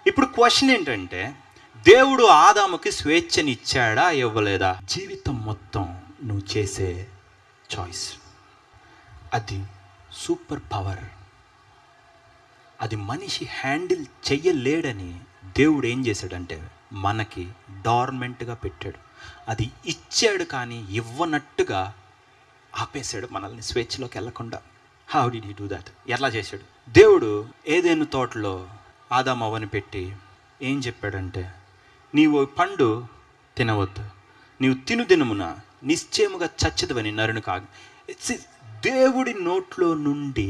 ఇప్పుడు క్వశ్చన్ ఏంటంటే, దేవుడు ఆదాముకి స్వేచ్ఛనిచ్చాడా ఇవ్వలేదా? జీవితం మొత్తం నువ్వు చేసే చాయిస్, అది సూపర్ పవర్. అది మనిషి హ్యాండిల్ చెయ్యలేడని దేవుడు ఏం చేశాడంటే మనకి డార్మెంట్గా పెట్టాడు. అది ఇచ్చాడు కానీ ఇవ్వనట్టుగా ఆపేశాడు మనల్ని స్వేచ్ఛలోకి వెళ్ళకుండా. How did he do that? ఎలా చేశాడు? దేవుడు ఏదైనా తోటలో ఆదాము అవ్వని పెట్టి ఏం చెప్పాడంటే, నీవు పండు తినవద్దు, నీవు తిను దినమున నిశ్చయముగా చచ్చదవని నరుని కాదు. దేవుడి నోట్లో నుండి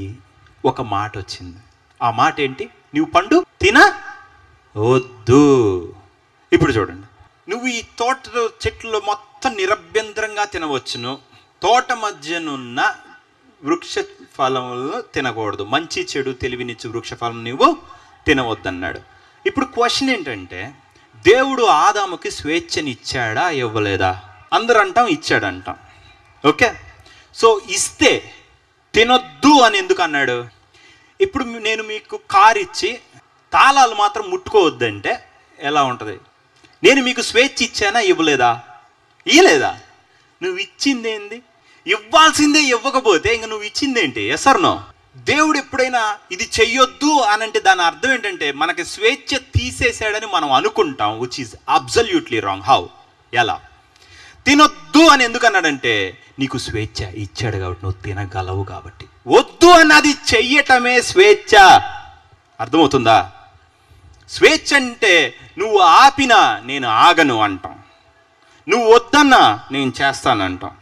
ఒక మాట వచ్చింది. ఆ మాట ఏంటి? నీవు పండు తినవద్దు. ఇప్పుడు చూడండి, నువ్వు ఈ తోట చెట్లు మొత్తం నిరభ్యంతరంగా తినవచ్చును, తోట మధ్యనున్న వృక్ష ఫలములను తినకూడదు, మంచి చెడు తెలివినిచ్చు వృక్ష ఫలం నువ్వు తినవద్దన్నాడు. ఇప్పుడు క్వశ్చన్ ఏంటంటే, దేవుడు ఆదాముకి స్వేచ్ఛనిచ్చాడా ఇవ్వలేదా? అందరూ అంటాం ఇచ్చాడంటాం. ఓకే, సో ఇస్తే తినొద్దు అని ఎందుకు అన్నాడు? ఇప్పుడు నేను మీకు కారు ఇచ్చి తాళాలు మాత్రం ముట్టుకోవద్దంటే ఎలా ఉంటుంది? నేను మీకు స్వేచ్ఛ ఇచ్చానా ఇవ్వలేదా? ఇవ్వలేదా? నువ్వు ఇచ్చిందేంది? ఇవ్వాల్సిందే. ఇవ్వకపోతే ఇంక నువ్వు ఇచ్చిందేంటి? Yes are no? దేవుడు ఎప్పుడైనా ఇది చెయ్యొద్దు అని అంటే దాని అర్థం ఏంటంటే మనకి స్వేచ్ఛ తీసేశాడని మనం అనుకుంటాం, which is absolutely wrong. How? ఎలా? తినొద్దు అని ఎందుకు అన్నాడంటే నీకు స్వేచ్ఛ ఇచ్చాడు కాబట్టి, నువ్వు తినగలవు కాబట్టి. వద్దు అన్నది చెయ్యటమే స్వేచ్ఛ. అర్థమవుతుందా? స్వేచ్ఛ అంటే నువ్వు ఆపినా నేను ఆగను అంటాం, నువ్వు వద్దన్నా నేను చేస్తానంటాం.